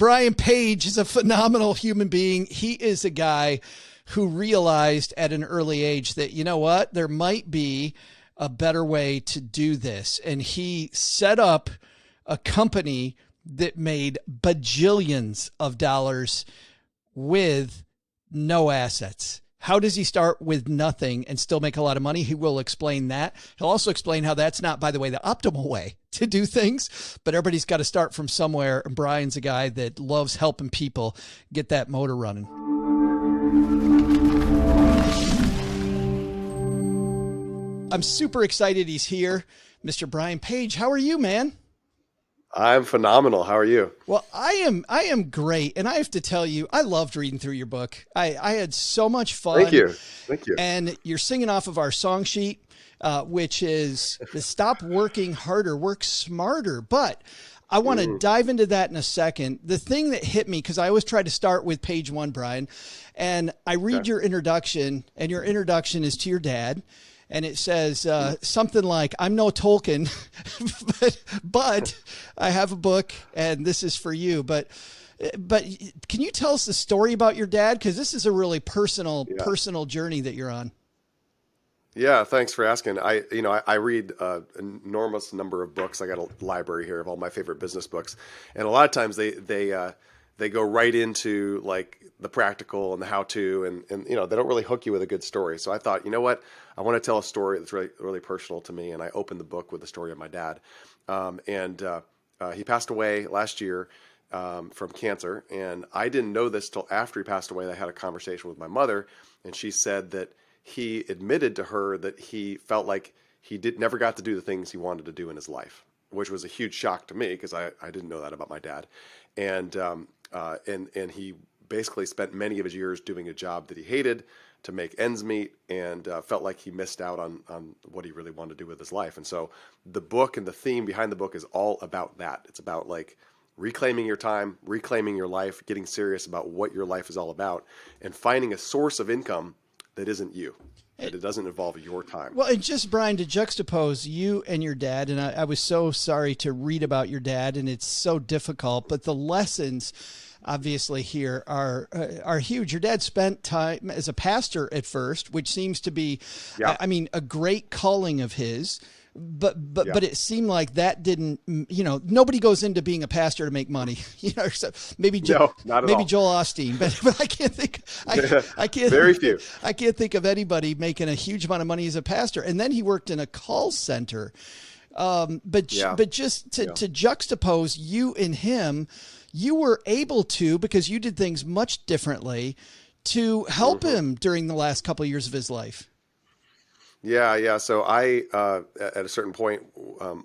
Brian Page is a phenomenal human being. He is a guy who realized at an early age that, you know what, there might be a better way to do this. And he set up a company that made bajillions of dollars with no assets. How does he start with nothing and still make a lot of money? He will explain that. He'll also explain how that's not, by the way, the optimal way to do things, but everybody's got to start from somewhere. And Brian's a guy that loves helping people get that motor running. I'm super excited he's here. Mr. Brian Page, how are you, man? I'm phenomenal. How are you? Well, I am great. And I have to tell you, I loved reading through your book. I had so much fun. Thank you. Thank you. And you're singing off of our song sheet, which is stop working harder, work smarter. But I want to dive into that in a second. The thing that hit me, because I always try to start with page 1, Brian, and I read your introduction, and your introduction is to your dad. And it says something like, I'm no Tolkien, but I have a book and this is for you. But can you tell us the story about your dad? Because this is a really personal journey that you're on. Yeah, thanks for asking. I read an enormous number of books. I got a library here of all my favorite business books. And a lot of times they go right into like the practical and the how-to, and they don't really hook you with a good story. So I thought, you know what? I want to tell a story that's really, really personal to me. And I opened the book with the story of my dad. He passed away last year from cancer. And I didn't know this till after he passed away. I had a conversation with my mother, and she said that he admitted to her that he felt like he never got to do the things he wanted to do in his life, which was a huge shock to me because I didn't know that about my dad. And he basically spent many of his years doing a job that he hated to make ends meet, and felt like he missed out on what he really wanted to do with his life. And so the book and the theme behind the book is all about that. It's about like reclaiming your time, reclaiming your life, getting serious about what your life is all about, and finding a source of income that isn't you. That it doesn't involve your time. Well, and just, Brian, to juxtapose you and your dad, and I was so sorry to read about your dad, and it's so difficult, but the lessons obviously here are huge. Your dad spent time as a pastor at first, which seems to be, I mean, a great calling of his. But it seemed like that didn't, nobody goes into being a pastor to make money, so maybe Joel Osteen, but I can't think, I can't, very few. I can't think of anybody making a huge amount of money as a pastor. And then he worked in a call center. But just to juxtapose you and him, you were able to, because you did things much differently, to help him during the last couple of years of his life. Yeah. So I, at a certain point,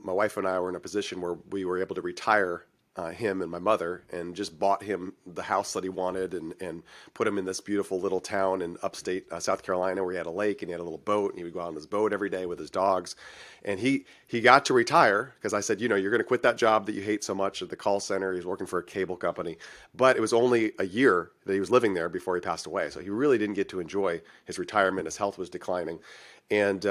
my wife and I were in a position where we were able to retire him and my mother, and just bought him the house that he wanted, and put him in this beautiful little town in upstate South Carolina where he had a lake and he had a little boat, and he would go out on his boat every day with his dogs. And he got to retire because I said, you're going to quit that job that you hate so much at the call center. He was working for a cable company, but it was only a year that he was living there before he passed away. So he really didn't get to enjoy his retirement. His health was declining. And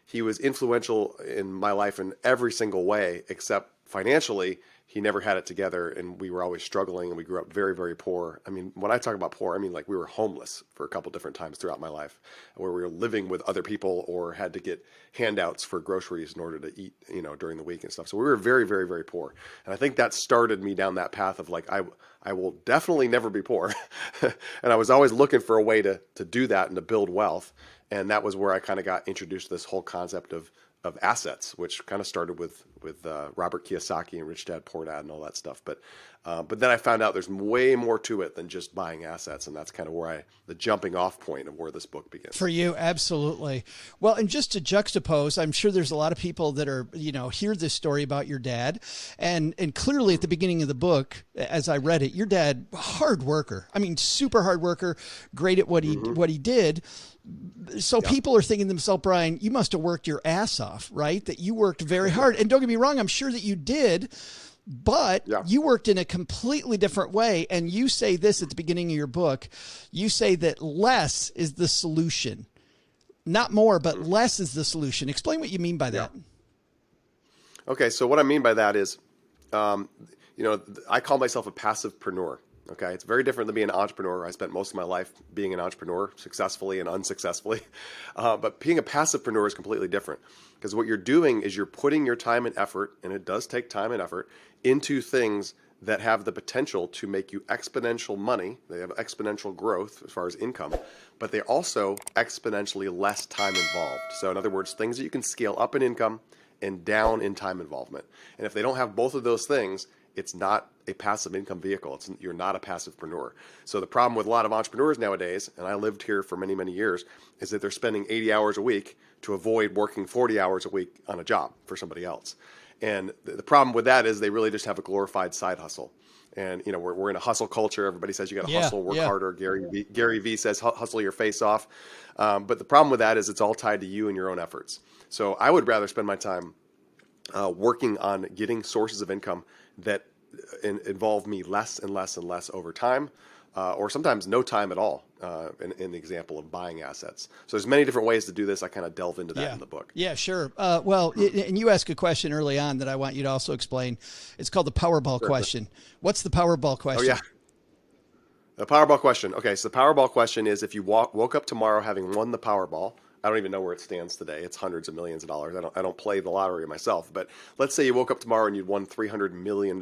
he was influential in my life in every single way, except financially. He never had it together, and we were always struggling, and we grew up very, very poor. I mean, when I talk about poor, I mean like we were homeless for a couple different times throughout my life, where we were living with other people or had to get handouts for groceries in order to eat, during the week and stuff. So we were very, very, very poor. And I think that started me down that path of like, I will definitely never be poor. And I was always looking for a way to do that and to build wealth. And that was where I kind of got introduced to this whole concept of assets, which kind of started with Robert Kiyosaki and Rich Dad Poor Dad and all that stuff. But then I found out there's way more to it than just buying assets, and that's kind of where the jumping off point of where this book begins. For you, absolutely. Well, and just to juxtapose, I'm sure there's a lot of people that are hear this story about your dad, and clearly at the beginning of the book, as I read it, your dad, hard worker. I mean, super hard worker, great at what he did. So people are thinking to themselves, Brian, you must have worked your ass off, right? That you worked very hard. And don't get me wrong, I'm sure that you did, but you worked in a completely different way. And you say this at the beginning of your book. You say that less is the solution. Not more, but less is the solution. Explain what you mean by that. Okay, so what I mean by that is, I call myself a passive-preneur. Okay, it's very different than being an entrepreneur. I spent most of my life being an entrepreneur, successfully and unsuccessfully. But being a passive-preneur is completely different, because what you're doing is you're putting your time and effort, and it does take time and effort, into things that have the potential to make you exponential money. They have exponential growth as far as income, but they're also exponentially less time involved. So in other words, things that you can scale up in income and down in time involvement. And if they don't have both of those things, it's not a passive income vehicle. You're not a passive-preneur. So the problem with a lot of entrepreneurs nowadays, and I lived here for many, many years, is that they're spending 80 hours a week to avoid working 40 hours a week on a job for somebody else. And the problem with that is they really just have a glorified side hustle. And we're in a hustle culture. Everybody says you got to hustle, work harder. Gary V says hustle your face off. But the problem with that is it's all tied to you and your own efforts. So I would rather spend my time working on getting sources of income that involve me less and less and less over time, or sometimes no time at all, in the example of buying assets. So there's many different ways to do this. I kind of delve into that in the book. Yeah, sure. And you asked a question early on that I want you to also explain. It's called the Powerball question. What's the Powerball question? Oh, yeah. The Powerball question. Okay, so the Powerball question is, if you woke up tomorrow having won the Powerball, I don't even know where it stands today. It's hundreds of millions of dollars. I don't play the lottery myself, but let's say you woke up tomorrow and you'd won $300 million.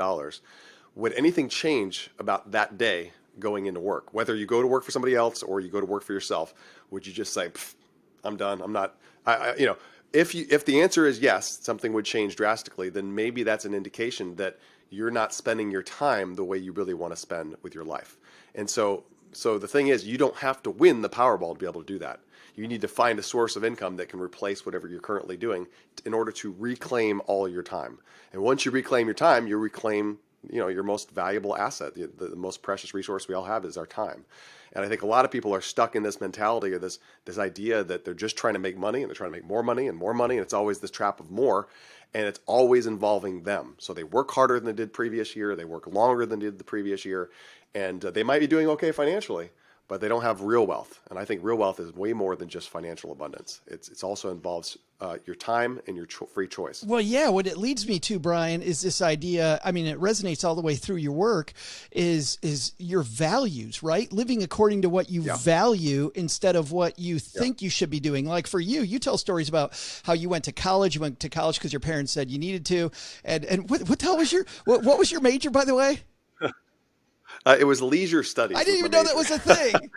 Would anything change about that day going into work? Whether you go to work for somebody else or you go to work for yourself, would you just say, I'm done. I'm not, if the answer is yes, something would change drastically, then maybe that's an indication that you're not spending your time the way you really want to spend with your life. And so the thing is, you don't have to win the Powerball to be able to do that. You need to find a source of income that can replace whatever you're currently doing in order to reclaim all your time. And once you reclaim your time, you reclaim, your most valuable asset. The most precious resource we all have is our time. And I think a lot of people are stuck in this mentality or this idea that they're just trying to make money, and they're trying to make more money and more money. And it's always this trap of more, and it's always involving them. So they work harder than they did previous year. They work longer than they did the previous year. And they might be doing okay financially, but they don't have real wealth. And I think real wealth is way more than just financial abundance. It's also involves your time and your free choice. Well, yeah, what it leads me to, Brian, is this idea. I mean, it resonates all the way through your work, is your values, right? Living according to what you value instead of what you think you should be doing. Like for you, you tell stories about how you went to college. You went to college because your parents said you needed to. And what the hell was what was your major, by the way? It was leisure studies. I didn't even know that was a thing.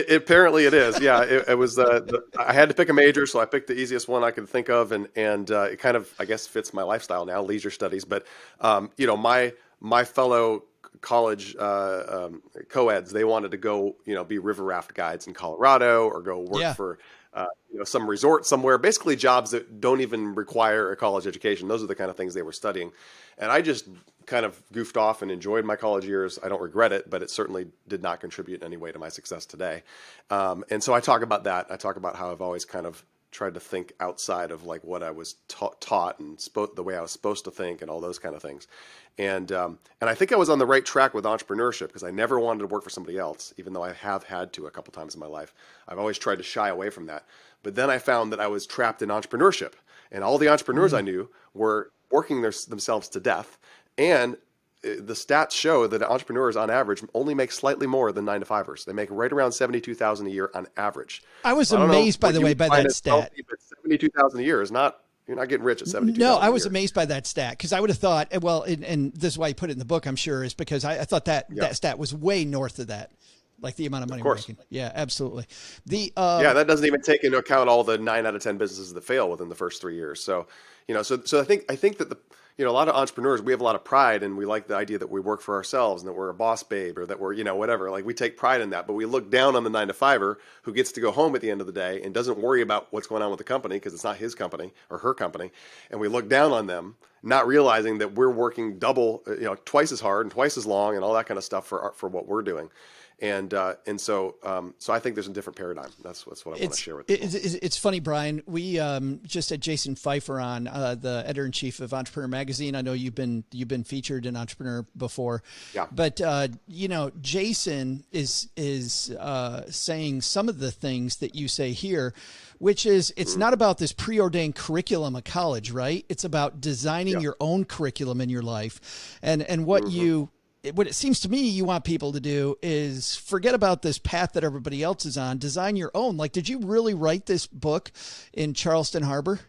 Apparently it is. Yeah, it was. I had to pick a major, so I picked the easiest one I could think of, and it kind of, I guess, fits my lifestyle now, leisure studies. But my fellow college co-eds, they wanted to go, be river raft guides in Colorado or go work for some resort somewhere, basically jobs that don't even require a college education. Those are the kind of things they were studying. And I just kind of goofed off and enjoyed my college years. I don't regret it, but it certainly did not contribute in any way to my success today. And so I talk about that. I talk about how I've always kind of tried to think outside of like what I was taught and the way I was supposed to think and all those kind of things. And I think I was on the right track with entrepreneurship, because I never wanted to work for somebody else, even though I have had to a couple times in my life. I've always tried to shy away from that. But then I found that I was trapped in entrepreneurship, and all the entrepreneurs I knew were working themselves to death. And the stats show that entrepreneurs on average only make slightly more than 9-to-5ers. They make right around $72,000 a year on average. I was amazed, by the way, by that stat. Healthy, but $72,000 a year is not. You're not getting rich at 72. No, I was amazed by that stat, because I would have thought, well, and this is why you put it in the book, I'm sure, is because I thought that stat was way north of that, like the amount of money we're making. Yeah, absolutely. That doesn't even take into account all the 9 out of 10 businesses that fail within the first 3 years. So, so I think that a lot of entrepreneurs, we have a lot of pride, and we like the idea that we work for ourselves and that we're a boss babe, or that we're, whatever. Like, we take pride in that, but we look down on the 9-to-5er who gets to go home at the end of the day and doesn't worry about what's going on with the company, because it's not his company or her company. And we look down on them, not realizing that we're working double, twice as hard and twice as long and all that kind of stuff for what we're doing. And so I think there's a different paradigm. That's what I want to share with people. It's funny, Brian. We just had Jason Pfeiffer on, the editor-in-chief of Entrepreneur Magazine. I know you've been featured in Entrepreneur before. Yeah. But Jason is saying some of the things that you say here, which is, it's not about this preordained curriculum of college, right? It's about designing your own curriculum in your life. And what what it seems to me you want people to do is forget about this path that everybody else is on, design your own. Like, did you really write this book in Charleston Harbor?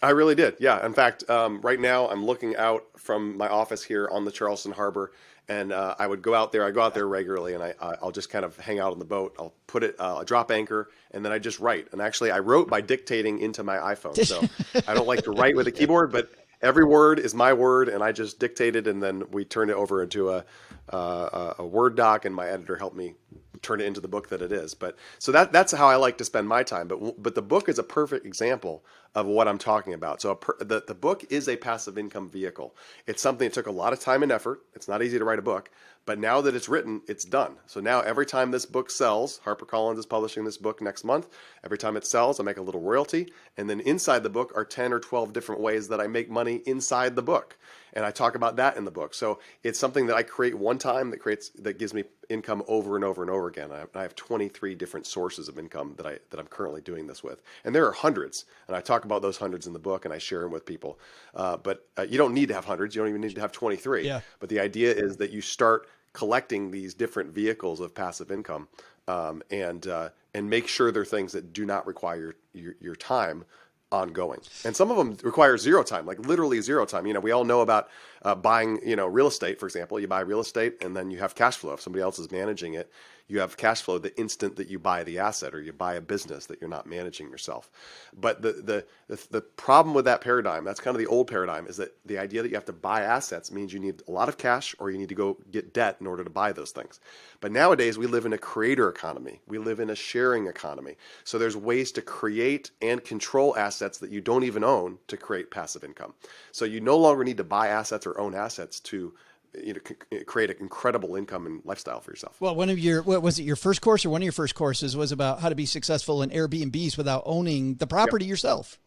I really did. Yeah. In fact, right now I'm looking out from my office here on the Charleston Harbor, and I would go out there. I go out there regularly, and I'll just kind of hang out on the boat. I'll put it, a drop anchor, and then I just write. And actually, I wrote by dictating into my iPhone. So I don't like to write with a keyboard, but every word is my word, and I just dictated, and then we turned it over into a Word doc, and my editor helped me turn it into the book that it is. But so that's how I like to spend my time. But the book is a perfect example of what I'm talking about. So the book is a passive income vehicle. It's something that took a lot of time and effort. It's not easy to write a book, but now that it's written, it's done. So now every time this book sells, HarperCollins is publishing this book next month. Every time it sells, I make a little royalty. And then inside the book are 10 or 12 different ways that I make money inside the book. And I talk about that in the book. So it's something that I create one time that gives me income over and over and over again. I have 23 different sources of income that I'm currently doing this with. And there are hundreds. And I talk about those hundreds in the book, and I share them with people. But you don't need to have hundreds. You don't even need to have 23. Yeah. But the idea is that you start collecting these different vehicles of passive income, and make sure they're things that do not require your time ongoing. And some of them require zero time, like literally zero time. We all know about buying, real estate, for example. You buy real estate and then you have cash flow. If somebody else is managing it, you have cash flow the instant that you buy the asset, or you buy a business that you're not managing yourself. But the problem with that paradigm, that's kind of the old paradigm, is that the idea that you have to buy assets means you need a lot of cash, or you need to go get debt in order to buy those things. But nowadays we live in a creator economy. We live in a sharing economy. So there's ways to create and control assets that you don't even own to create passive income. So you no longer need to buy assets or own assets to create an incredible income and lifestyle for yourself. Well, what was it, your first course, or one of your first courses was about how to be successful in Airbnbs without owning the property yourself?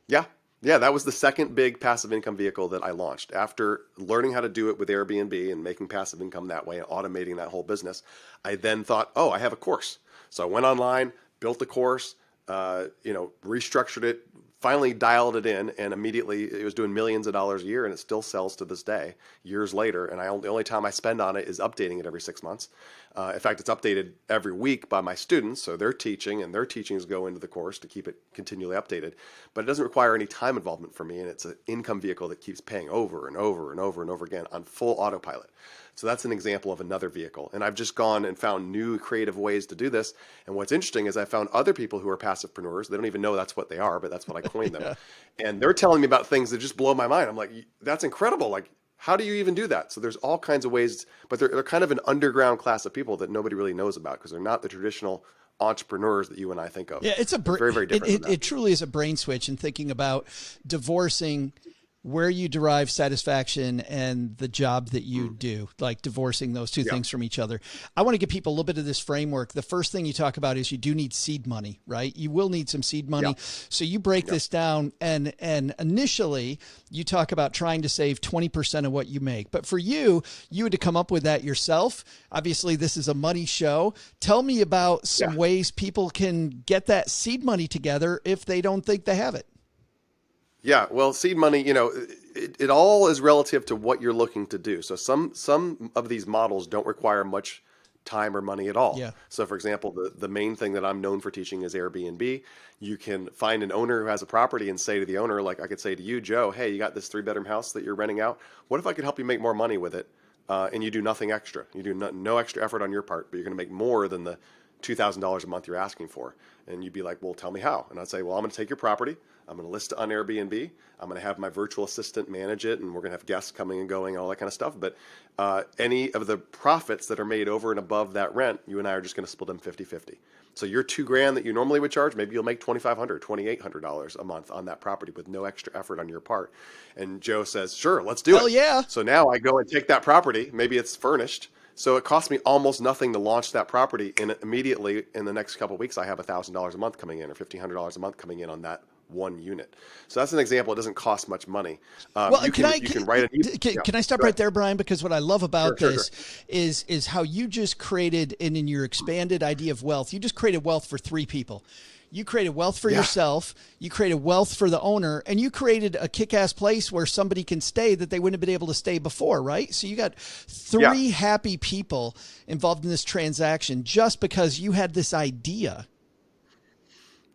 Yeah. Yeah, that was the second big passive income vehicle that I launched. After learning how to do it with Airbnb and making passive income that way and automating that whole business, I then thought, I have a course. So I went online, built the course, restructured it, finally dialed it in, and immediately it was doing millions of dollars a year, and it still sells to this day, years later. And the only time I spend on it is updating it every 6 months. In fact, it's updated every week by my students, so they're teaching, and their teachings go into the course to keep it continually updated. But it doesn't require any time involvement for me, and it's an income vehicle that keeps paying over and over and over and over again on full autopilot. So that's an example of another vehicle. And I've just gone and found new creative ways to do this. And what's interesting is I found other people who are passive-preneurs. They don't even know that's what they are, but that's what I coined them. And they're telling me about things that just blow my mind. I'm like, that's incredible. Like, how do you even do that? So there's all kinds of ways, but they're kind of an underground class of people that nobody really knows about, because they're not the traditional entrepreneurs that you and I think of. Yeah, it's very, very different. It truly is a brain switch in thinking about divorcing where you derive satisfaction and the job that you do, like divorcing those two things from each other. I want to give people a little bit of this framework. The first thing you talk about is you do need seed money, right? You will need some seed money. So you break this down, and initially you talk about trying to save 20% of what you make. But for you had to come up with that yourself. Obviously, this is a money show. Tell me about some ways people can get that seed money together if they don't think they have it. Yeah, well, seed money, it all is relative to what you're looking to do. So some of these models don't require much time or money at all. Yeah. So for example, the main thing that I'm known for teaching is Airbnb. You can find an owner who has a property and say to the owner, like I could say to you, Joe, hey, you got this 3-bedroom house that you're renting out. What if I could help you make more money with it? And you do nothing extra. You do no extra effort on your part, but you're going to make more than the $2,000 a month you're asking for. And you'd be like, well, tell me how. And I'd say, well, I'm going to take your property. I'm going to list it on Airbnb. I'm going to have my virtual assistant manage it, and we're going to have guests coming and going and all that kind of stuff. But any of the profits that are made over and above that rent, you and I are just going to split them 50-50. So your $2,000 that you normally would charge, maybe you'll make $2,500, $2,800 a month on that property with no extra effort on your part. And Joe says, sure, let's do it. Hell yeah. So now I go and take that property. Maybe it's furnished. So it costs me almost nothing to launch that property. And immediately in the next couple of weeks, I have $1,000 a month coming in, or $1,500 a month coming in on that one unit. So that's an example. It doesn't cost much money. Well, you can write can I stop right there, Brian? Because what I love about this is how you just created, and in your expanded idea of wealth, you just created wealth for 3 people. You created wealth for Yeah. yourself. You created wealth for the owner, and you created a kick-ass place where somebody can stay that they wouldn't have been able to stay before, right? So you got three happy people involved in this transaction just because you had this idea.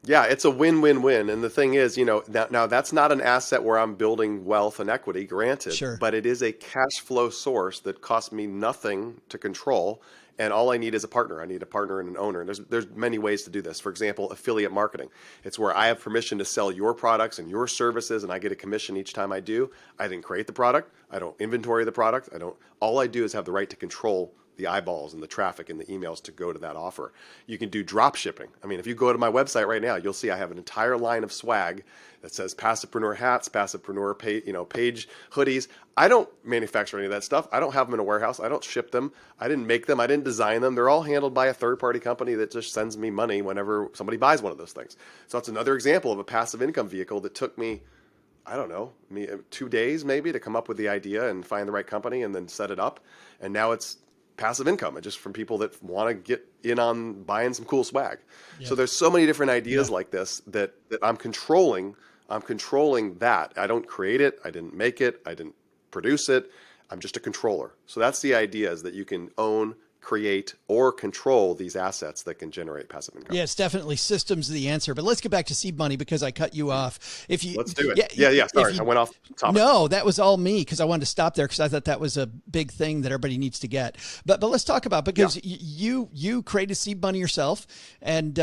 Yeah, it's a win-win-win. And the thing is, now that's not an asset where I'm building wealth and equity, granted, Sure. but it is a cash flow source that costs me nothing to control. And all I need is a partner. I need a partner and an owner. And there's many ways to do this. For example, affiliate marketing. It's where I have permission to sell your products and your services, and I get a commission each time I do. I didn't create the product. I don't inventory the product. All I do is have the right to control the eyeballs and the traffic and the emails to go to that offer. You can do drop shipping. I mean, if you go to my website right now, you'll see I have an entire line of swag that says passive-preneur hats, passive-preneur page hoodies. I don't manufacture any of that stuff. I don't have them in a warehouse. I don't ship them. I didn't make them. I didn't design them. They're all handled by a third-party company that just sends me money whenever somebody buys one of those things. So that's another example of a passive income vehicle that took me, I don't know, 2 days maybe to come up with the idea and find the right company and then set it up. And now it's passive income, and just from people that want to get in on buying some cool swag. Yeah. So there's so many different ideas like this that I'm controlling. I'm controlling that. I don't create it. I didn't make it. I didn't produce it. I'm just a controller. So that's the idea, is that you can own, create, or control these assets that can generate passive income. Yeah, it's definitely systems the answer. But let's get back to seed money because I cut you off. Let's do it. Yeah. Sorry, I went off topic. No, that was all me because I wanted to stop there because I thought that was a big thing that everybody needs to get. But let's talk about, because you created seed money yourself and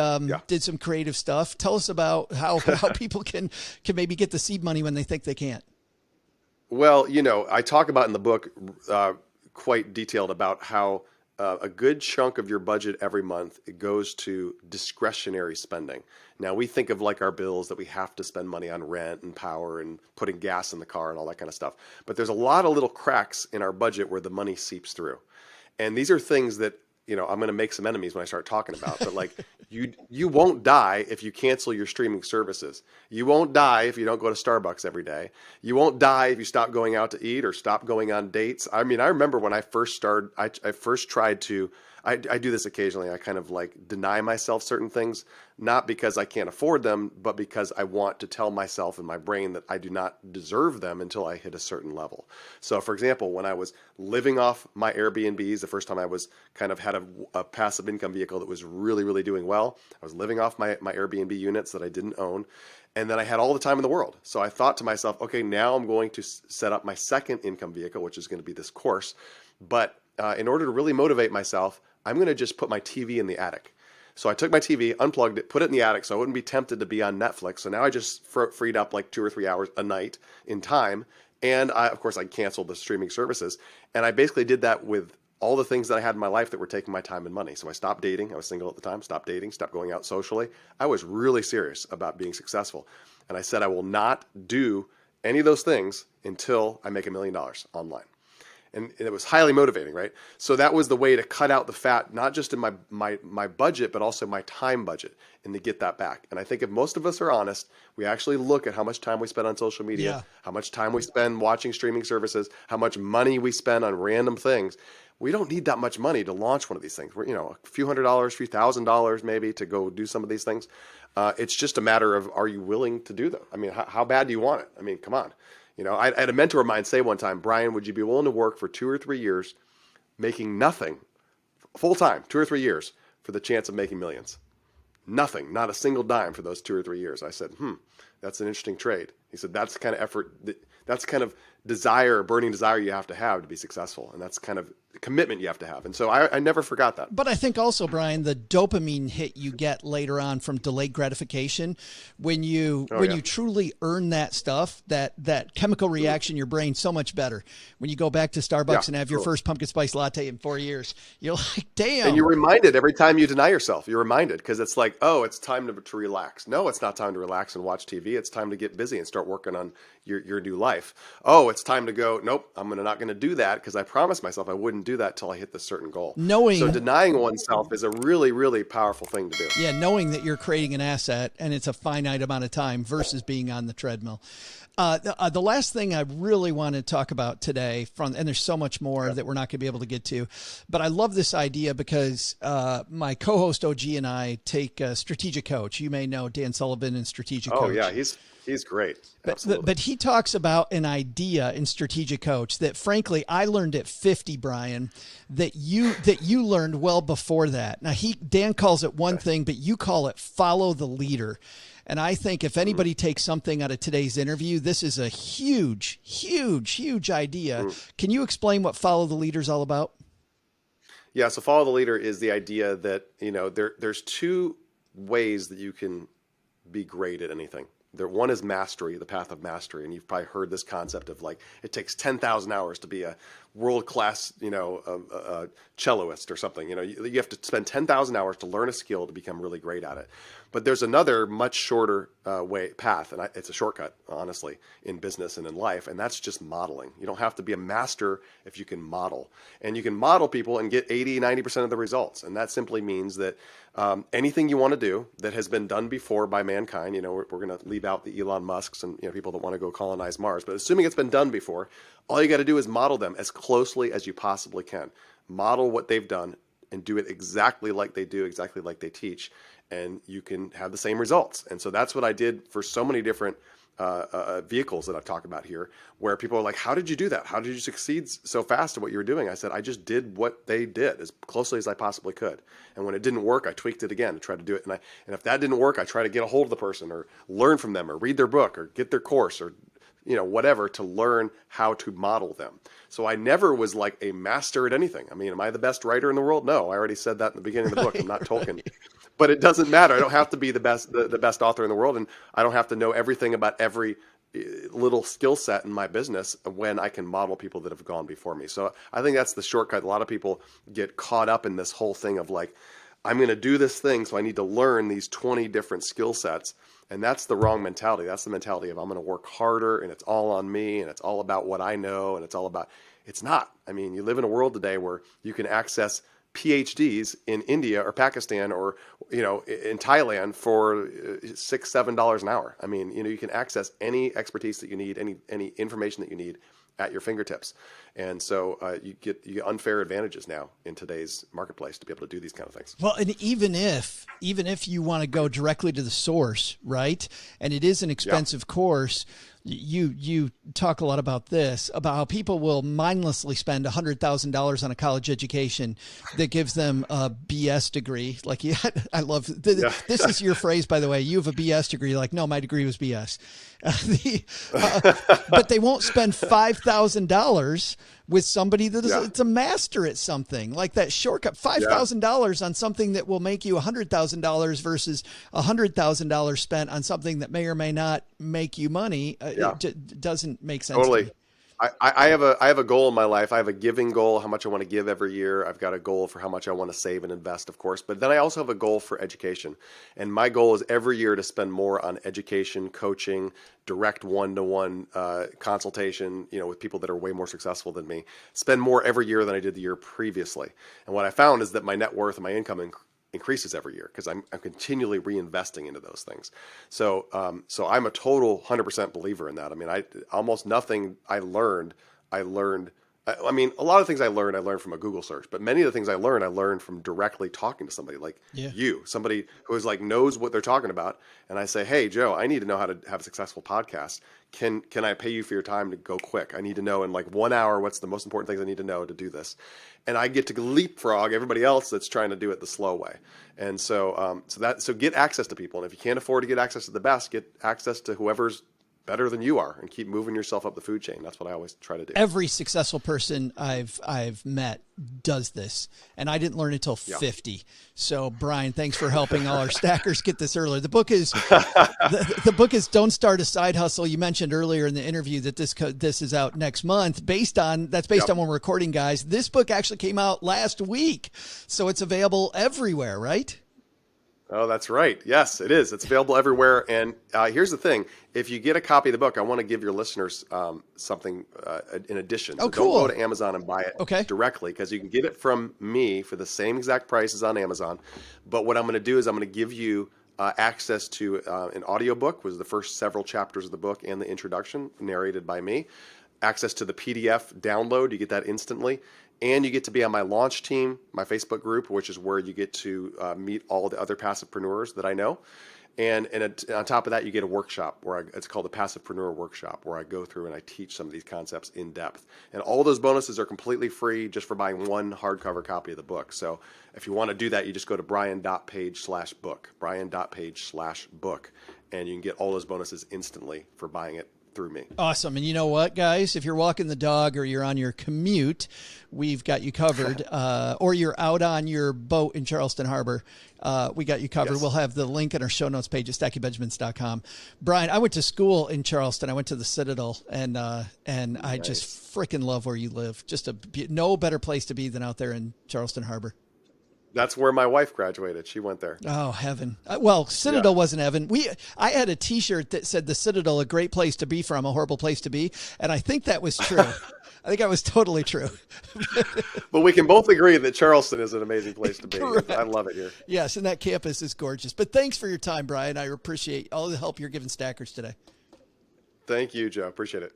did some creative stuff. Tell us about how people can maybe get the seed money when they think they can't. Well, I talk about in the book quite detailed about how a good chunk of your budget every month, it goes to discretionary spending. Now, we think of like our bills that we have to spend money on rent and power and putting gas in the car and all that kind of stuff. But there's a lot of little cracks in our budget where the money seeps through. And these are things that, I'm going to make some enemies when I start talking about. But like, you won't die if you cancel your streaming services. You won't die if you don't go to Starbucks every day. You won't die if you stop going out to eat or stop going on dates. I mean, I remember when I first started, I first tried to, I do this occasionally. I kind of like deny myself certain things, not because I can't afford them, but because I want to tell myself in my brain that I do not deserve them until I hit a certain level. So for example, when I was living off my Airbnbs, the first time I was kind of had a passive income vehicle that was really, really doing well, I was living off my Airbnb units that I didn't own. And then I had all the time in the world. So I thought to myself, okay, now I'm going to set up my second income vehicle, which is going to be this course. But in order to really motivate myself, I'm going to just put my TV in the attic. So I took my TV, unplugged it, put it in the attic so I wouldn't be tempted to be on Netflix. So now I just freed up like 2 or 3 hours a night in time. And of course, I canceled the streaming services. And I basically did that with all the things that I had in my life that were taking my time and money. So I stopped dating. I was single at the time. Stopped dating, stopped going out socially. I was really serious about being successful. And I said, I will not do any of those things until I make $1 million online. And it was highly motivating, right? So that was the way to cut out the fat, not just in my budget, but also my time budget, and to get that back. And I think if most of us are honest, we actually look at how much time we spend on social media, how much time we spend watching streaming services, how much money we spend on random things. We don't need that much money to launch one of these things. We're, a few $100s, a few $1,000s maybe to go do some of these things. It's just a matter of, are you willing to do them? I mean, how bad do you want it? I mean, come on. I had a mentor of mine say one time, Brian, would you be willing to work for 2 or 3 years making nothing full time, 2 or 3 years for the chance of making millions? Nothing, not a single dime for those 2 or 3 years. I said, that's an interesting trade. He said, that's the kind of effort, that's kind of desire, burning desire you have to be successful. And that's kind of commitment you have to have. And so I never forgot that. But I think also, Brian, the dopamine hit you get later on from delayed gratification, when you truly earn that stuff, that chemical reaction in your brain, so much better. When you go back to Starbucks and have your first pumpkin spice latte in 4 years, you're like, damn. And you're reminded every time you deny yourself, you're reminded, because it's like, oh, it's time to relax. No, it's not time to relax and watch TV. It's time to get busy and start working on your new life. Oh, it's time to go, nope, I'm not going to do that because I promised myself I wouldn't do do that till I hit this certain goal. Knowing, so denying oneself is a really, really powerful thing to do. Yeah, knowing that you're creating an asset and it's a finite amount of time versus being on the treadmill. The last thing I really want to talk about today, and there's so much more that we're not going to be able to get to, but I love this idea because my co-host OG and I take Strategic Coach. You may know Dan Sullivan and Strategic Coach. Oh yeah, he's great. But he talks about an idea in Strategic Coach that, frankly, I learned at 50, Brian, that you learned well before that. Now Dan calls it one thing, but you call it follow the leader. And I think if anybody takes something out of today's interview, this is a huge, huge, huge idea. Can you explain what follow the leader is all about? Yeah. So follow the leader is the idea that, there's two ways that you can be great at anything. One is mastery, the path of mastery. And you've probably heard this concept of like, it takes 10,000 hours to be a world-class, celloist or something. You have to spend 10,000 hours to learn a skill to become really great at it. But there's another much shorter path, and it's a shortcut, honestly, in business and in life, and that's just modeling. You don't have to be a master if you can model. And you can model people and get 80, 90% of the results. And that simply means that anything you want to do that has been done before by mankind, we're going to leave out the Elon Musks and people that want to go colonize Mars, but assuming it's been done before, all you got to do is model them as closely as you possibly can. Model what they've done and do it exactly like they do, exactly like they teach, and you can have the same results. And so that's what I did for so many different vehicles that I've talked about here, where people are like, how did you do that? How did you succeed so fast at what you were doing? I said, I just did what they did as closely as I possibly could. And when it didn't work, I tweaked it again to try to do it. And if that didn't work, I try to get a hold of the person or learn from them or read their book or get their course or whatever to learn how to model them. So I never was like a master at anything. I mean, am I the best writer in the world? No, I already said that in the beginning of the book. I'm not Tolkien. But it doesn't matter. I don't have to be the best author in the world, and I don't have to know everything about every little skill set in my business when I can model people that have gone before me. So I think that's the shortcut. A lot of people get caught up in this whole thing of like, I'm going to do this thing, so I need to learn these 20 different skill sets. And that's the wrong mentality. That's the mentality of I'm going to work harder and it's all on me and it's all about what I know and it's not. I mean, you live in a world today where you can access PhDs in India or Pakistan or, in Thailand for $6, $7 an hour. I mean, you can access any expertise that you need, any information that you need at your fingertips. And so you get unfair advantages now in today's marketplace to be able to do these kind of things. Well, and even if you want to go directly to the source, right? And it is an expensive course. You talk a lot about this, about how people will mindlessly spend $100,000 on a college education that gives them a BS degree. Like, I love this is your phrase, by the way. You have a BS degree. Like, no, my degree was BS. But they won't spend $5,000 with somebody that is it's a master at something like that shortcut. $5,000 on something that will make you $100,000 versus $100,000 spent on something that may or may not make you money. It doesn't make sense. Totally. To me. I have a goal in my life. I have a giving goal, how much I want to give every year. I've got a goal for how much I want to save and invest, of course. But then I also have a goal for education. And my goal is every year to spend more on education, coaching, direct one-to-one consultation, with people that are way more successful than me. Spend more every year than I did the year previously. And what I found is that my net worth and my income increases every year because I'm continually reinvesting into those things. So I'm a total 100% believer in that. I mean, almost nothing I learned. I mean, a lot of things I learned from a Google search, but many of the things I learned from directly talking to somebody like somebody who is like knows what they're talking about. And I say, hey, Joe, I need to know how to have a successful podcast. Can I pay you for your time to go quick? I need to know in like 1 hour, what's the most important things I need to know to do this. And I get to leapfrog everybody else that's trying to do it the slow way. And so get access to people. And if you can't afford to get access to the best, get access to whoever's better than you are and keep moving yourself up the food chain. That's what I always try to do. Every successful person I've met does this, and I didn't learn until 50. So Brian, thanks for helping all our stackers get this earlier. The book is the book is Don't Start a Side Hustle. You mentioned earlier in the interview that this is out next month. Based on when we're recording, guys. This book actually came out last week, so it's available everywhere, right? Oh, that's right. Yes, it is. It's available everywhere. And here's the thing. If you get a copy of the book, I want to give your listeners something in addition. Oh, So don't go cool. to Amazon and buy it Okay. directly, because you can get it from me for the same exact price as on Amazon. But what I'm going to do is I'm going to give you access to an audiobook, was the first several chapters of the book and the introduction narrated by me. Access to the PDF download. You get that instantly. And you get to be on my launch team, my Facebook group, which is where you get to meet all the other passive-preneurs that I know. And on top of that, you get a workshop it's called the passive-preneur workshop, where I go through and I teach some of these concepts in depth. And all those bonuses are completely free just for buying one hardcover copy of the book. So if you want to do that, you just go to brian.page/book, brian.page/book, and you can get all those bonuses instantly for buying it through me. Awesome. And you know what, guys, if you're walking the dog or you're on your commute, we've got you covered. Or you're out on your boat in Charleston Harbor, we got you covered. Yes. We'll have the link in our show notes page at stackingbenjamins.com. Brian, I went to school in Charleston. I went to the Citadel, and I just freaking love where you live. Just no better place to be than out there in Charleston Harbor. That's where my wife graduated. She went there. Oh, heaven. Well, Citadel wasn't heaven. I had a T-shirt that said the Citadel, a great place to be from, a horrible place to be. And I think that was true. I think that was totally true. But we can both agree that Charleston is an amazing place to be. Correct. I love it here. Yes, and that campus is gorgeous. But thanks for your time, Brian. I appreciate all the help you're giving Stackers today. Thank you, Joe. Appreciate it.